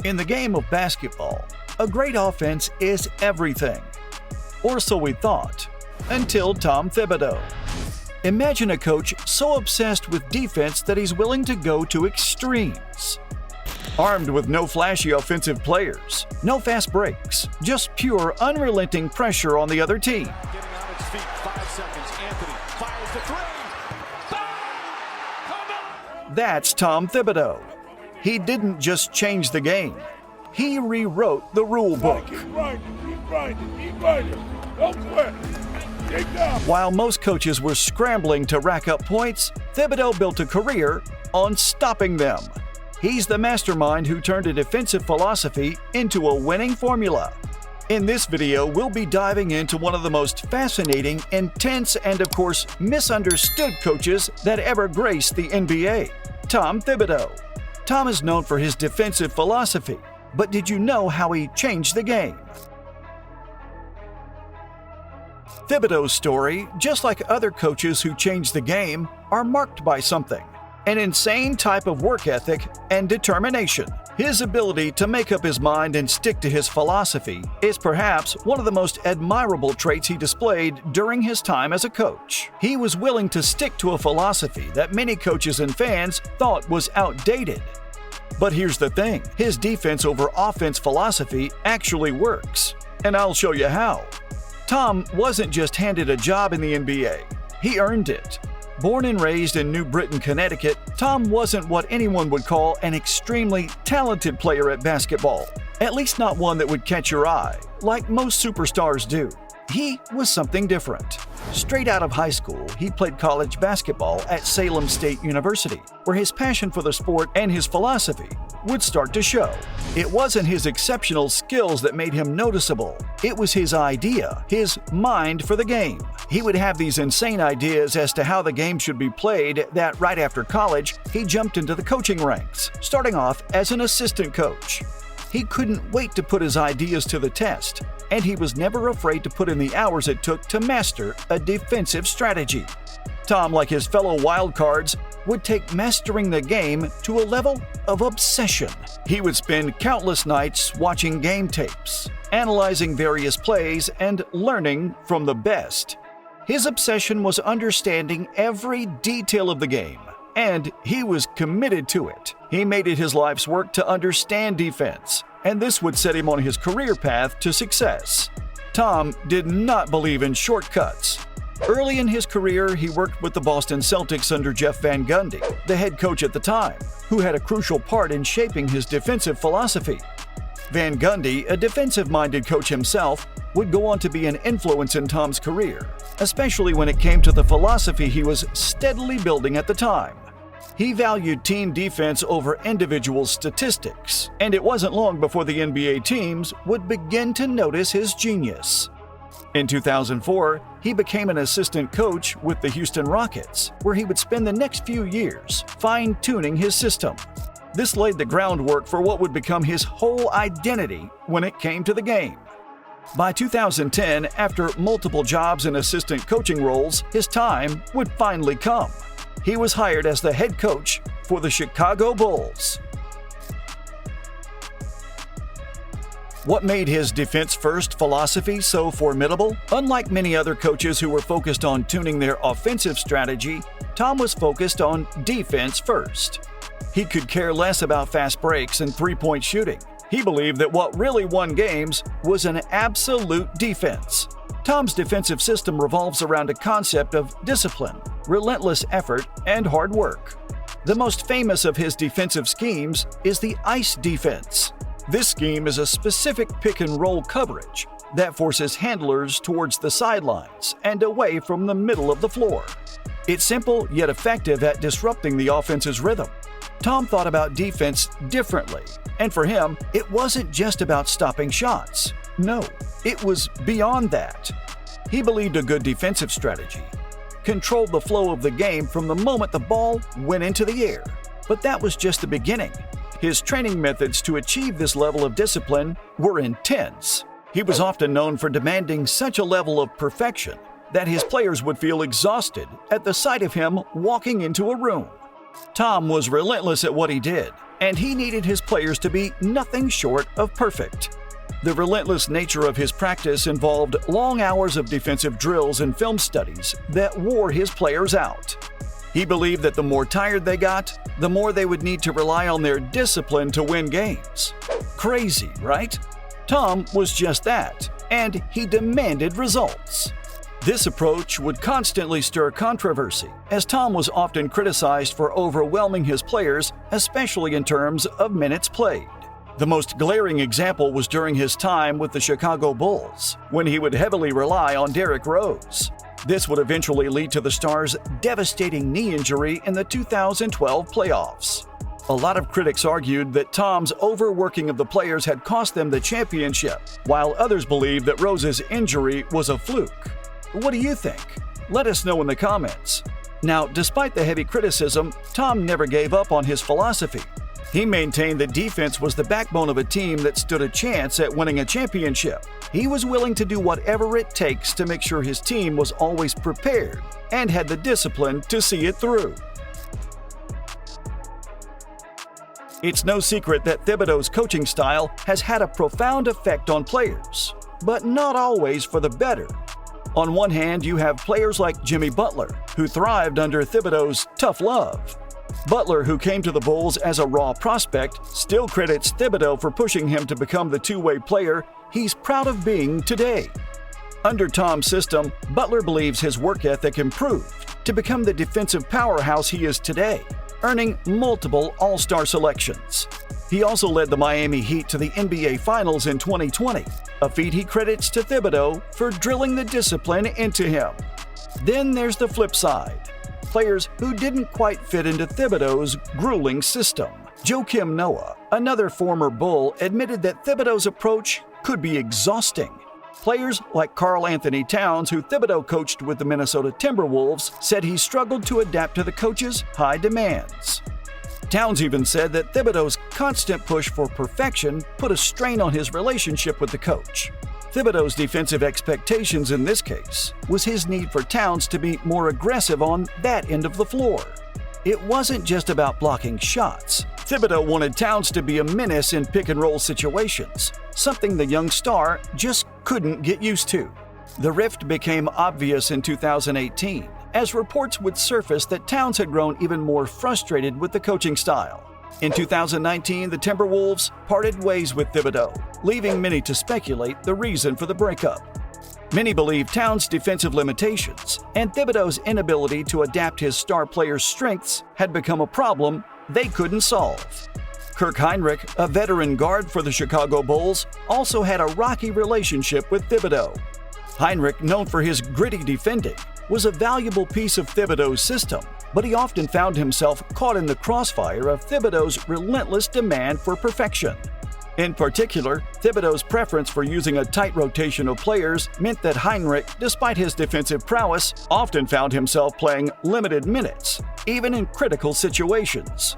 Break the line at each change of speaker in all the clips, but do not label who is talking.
In the game of basketball, a great offense is everything. Or so we thought, until Tom Thibodeau. Imagine a coach so obsessed with defense that he's willing to go to extremes. Armed with no flashy offensive players, no fast breaks, just pure unrelenting pressure on the other team.
Getting on its feet, 5 seconds, Anthony fires the three. Bang!
That's Tom Thibodeau. He didn't just change the game, he rewrote the rulebook. While most coaches were scrambling to rack up points, Thibodeau built a career on stopping them. He's the mastermind who turned a defensive philosophy into a winning formula. In this video, we'll be diving into one of the most fascinating, intense, and of course, misunderstood coaches that ever graced the NBA, Tom Thibodeau. Tom is known for his defensive philosophy, but did you know how he changed the game? Thibodeau's story, just like other coaches who changed the game, are marked by something: an insane type of work ethic and determination. His ability to make up his mind and stick to his philosophy is perhaps one of the most admirable traits he displayed during his time as a coach. He was willing to stick to a philosophy that many coaches and fans thought was outdated. But here's the thing, his defense over offense philosophy actually works, and I'll show you how. Tom wasn't just handed a job in the NBA, he earned it. Born and raised in New Britain, Connecticut, Tom wasn't what anyone would call an extremely talented player at basketball, at least not one that would catch your eye, like most superstars do. He was something different. Straight out of high school, he played college basketball at Salem State University, where his passion for the sport and his philosophy would start to show. It wasn't his exceptional skills that made him noticeable. It was his idea, his mind for the game. He would have these insane ideas as to how the game should be played that right after college, he jumped into the coaching ranks, starting off as an assistant coach. He couldn't wait to put his ideas to the test, and he was never afraid to put in the hours it took to master a defensive strategy. Tom, like his fellow wildcards, would take mastering the game to a level of obsession. He would spend countless nights watching game tapes, analyzing various plays, and learning from the best. His obsession was understanding every detail of the game, and he was committed to it. He made it his life's work to understand defense, and this would set him on his career path to success. Tom did not believe in shortcuts. Early in his career, he worked with the Boston Celtics under Jeff Van Gundy, the head coach at the time, who had a crucial part in shaping his defensive philosophy. Van Gundy, a defensive-minded coach himself, would go on to be an influence in Tom's career, especially when it came to the philosophy he was steadily building at the time. He valued team defense over individual statistics, and it wasn't long before the NBA teams would begin to notice his genius. In 2004, he became an assistant coach with the Houston Rockets, where he would spend the next few years fine-tuning his system. This laid the groundwork for what would become his whole identity when it came to the game. By 2010, after multiple jobs and assistant coaching roles, his time would finally come. He was hired as the head coach for the Chicago Bulls. What made his defense-first philosophy so formidable? Unlike many other coaches who were focused on tuning their offensive strategy, Tom was focused on defense first. He could care less about fast breaks and three-point shooting. He believed that what really won games was an absolute defense. Tom's defensive system revolves around a concept of discipline, relentless effort, and hard work. The most famous of his defensive schemes is the ice defense. This scheme is a specific pick-and-roll coverage that forces handlers towards the sidelines and away from the middle of the floor. It's simple yet effective at disrupting the offense's rhythm. Tom thought about defense differently, and for him, it wasn't just about stopping shots. No, it was beyond that. He believed a good defensive strategy controlled the flow of the game from the moment the ball went into the air. But that was just the beginning. His training methods to achieve this level of discipline were intense. He was often known for demanding such a level of perfection that his players would feel exhausted at the sight of him walking into a room. Tom was relentless at what he did, and he needed his players to be nothing short of perfect. The relentless nature of his practice involved long hours of defensive drills and film studies that wore his players out. He believed that the more tired they got, the more they would need to rely on their discipline to win games. Crazy, right? Tom was just that, and he demanded results. This approach would constantly stir controversy, as Tom was often criticized for overwhelming his players, especially in terms of minutes played. The most glaring example was during his time with the Chicago Bulls, when he would heavily rely on Derrick Rose. This would eventually lead to the Stars' devastating knee injury in the 2012 playoffs. A lot of critics argued that Tom's overworking of the players had cost them the championship, while others believed that Rose's injury was a fluke. What do you think? Let us know in the comments. Now, despite the heavy criticism, Tom never gave up on his philosophy. He maintained that defense was the backbone of a team that stood a chance at winning a championship. He was willing to do whatever it takes to make sure his team was always prepared and had the discipline to see it through. It's no secret that Thibodeau's coaching style has had a profound effect on players, but not always for the better. On one hand, you have players like Jimmy Butler, who thrived under Thibodeau's tough love. Butler, who came to the Bulls as a raw prospect, still credits Thibodeau for pushing him to become the two-way player he's proud of being today. Under Tom's system, Butler believes his work ethic improved to become the defensive powerhouse he is today, earning multiple All-Star selections. He also led the Miami Heat to the NBA Finals in 2020, a feat he credits to Thibodeau for drilling the discipline into him. Then there's the flip side. Players who didn't quite fit into Thibodeau's grueling system. Joakim Noah, another former Bull, admitted that Thibodeau's approach could be exhausting. Players like Karl Anthony Towns, who Thibodeau coached with the Minnesota Timberwolves, said he struggled to adapt to the coach's high demands. Towns even said that Thibodeau's constant push for perfection put a strain on his relationship with the coach. Thibodeau's defensive expectations in this case was his need for Towns to be more aggressive on that end of the floor. It wasn't just about blocking shots. Thibodeau wanted Towns to be a menace in pick-and-roll situations, something the young star just couldn't get used to. The rift became obvious in 2018, as reports would surface that Towns had grown even more frustrated with the coaching style. In 2019, the Timberwolves parted ways with Thibodeau, leaving many to speculate the reason for the breakup. Many believe Towns' defensive limitations and Thibodeau's inability to adapt his star players' strengths had become a problem they couldn't solve. Kirk Hinrich, a veteran guard for the Chicago Bulls, also had a rocky relationship with Thibodeau. Hinrich, known for his gritty defending, was a valuable piece of Thibodeau's system, but he often found himself caught in the crossfire of Thibodeau's relentless demand for perfection. In particular, Thibodeau's preference for using a tight rotation of players meant that Hinrich, despite his defensive prowess, often found himself playing limited minutes, even in critical situations.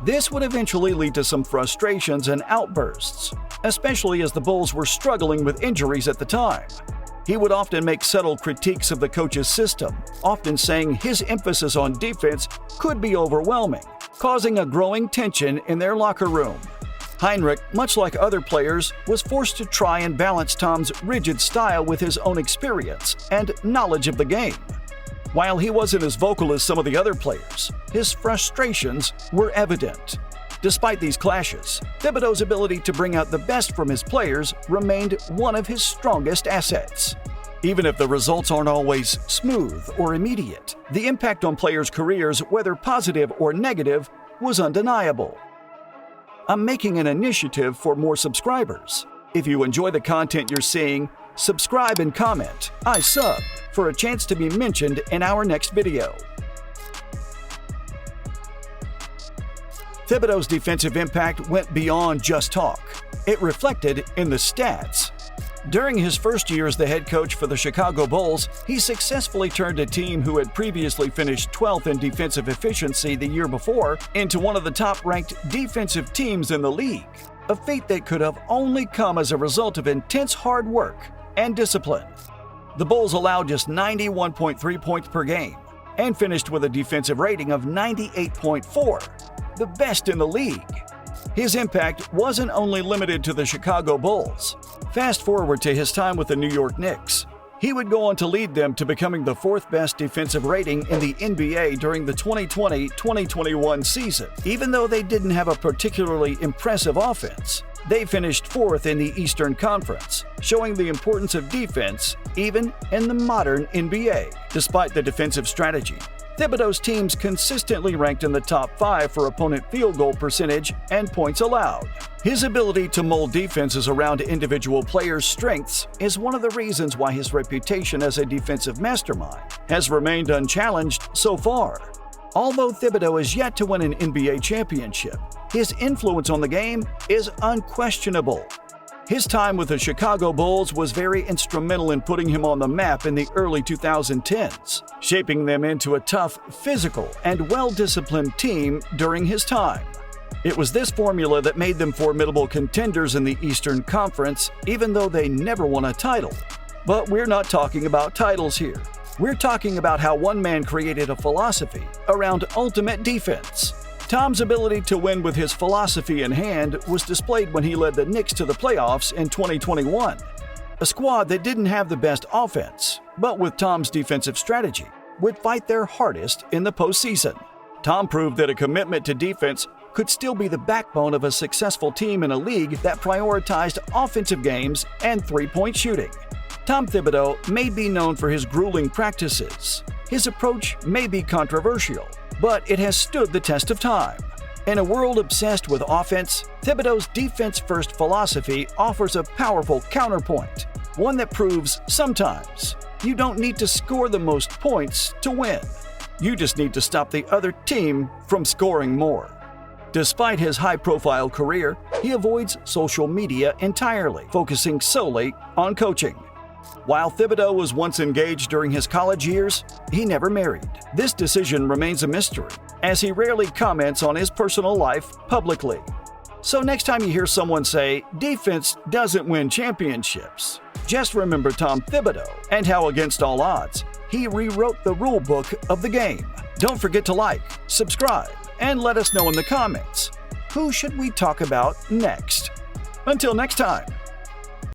This would eventually lead to some frustrations and outbursts, especially as the Bulls were struggling with injuries at the time. He would often make subtle critiques of the coach's system, often saying his emphasis on defense could be overwhelming, causing a growing tension in their locker room. Hinrich, much like other players, was forced to try and balance Tom's rigid style with his own experience and knowledge of the game. While he wasn't as vocal as some of the other players, his frustrations were evident. Despite these clashes, Thibodeau's ability to bring out the best from his players remained one of his strongest assets. Even if the results aren't always smooth or immediate, the impact on players' careers, whether positive or negative, was undeniable. I'm making an initiative for more subscribers. If you enjoy the content you're seeing, subscribe and comment "I subbed" for a chance to be mentioned in our next video. Thibodeau's defensive impact went beyond just talk. It reflected in the stats. During his first year as the head coach for the Chicago Bulls, he successfully turned a team who had previously finished 12th in defensive efficiency the year before into one of the top-ranked defensive teams in the league, a feat that could have only come as a result of intense hard work and discipline. The Bulls allowed just 91.3 points per game, and finished with a defensive rating of 98.4, the best in the league. His impact wasn't only limited to the Chicago Bulls. Fast forward to his time with the New York Knicks. He would go on to lead them to becoming the fourth best defensive rating in the NBA during the 2020-2021 season. Even though they didn't have a particularly impressive offense, they finished fourth in the Eastern Conference, showing the importance of defense even in the modern NBA. Despite the defensive strategy, Thibodeau's teams consistently ranked in the top 5 for opponent field goal percentage and points allowed. His ability to mold defenses around individual players' strengths is one of the reasons why his reputation as a defensive mastermind has remained unchallenged so far. Although Thibodeau is yet to win an NBA championship, his influence on the game is unquestionable. His time with the Chicago Bulls was very instrumental in putting him on the map in the early 2010s, shaping them into a tough, physical, and well-disciplined team during his time. It was this formula that made them formidable contenders in the Eastern Conference, even though they never won a title. But we're not talking about titles here. We're talking about how one man created a philosophy around ultimate defense. Tom's ability to win with his philosophy in hand was displayed when he led the Knicks to the playoffs in 2021. A squad that didn't have the best offense, but with Tom's defensive strategy, would fight their hardest in the postseason. Tom proved that a commitment to defense could still be the backbone of a successful team in a league that prioritized offensive games and three-point shooting. Tom Thibodeau may be known for his grueling practices. His approach may be controversial, but it has stood the test of time. In a world obsessed with offense, Thibodeau's defense-first philosophy offers a powerful counterpoint, one that proves sometimes you don't need to score the most points to win. You just need to stop the other team from scoring more. Despite his high-profile career, he avoids social media entirely, focusing solely on coaching. While Thibodeau was once engaged during his college years, he never married. This decision remains a mystery, as he rarely comments on his personal life publicly. So next time you hear someone say, "Defense doesn't win championships," just remember Tom Thibodeau and how, against all odds, he rewrote the rulebook of the game. Don't forget to like, subscribe, and let us know in the comments, who should we talk about next? Until next time.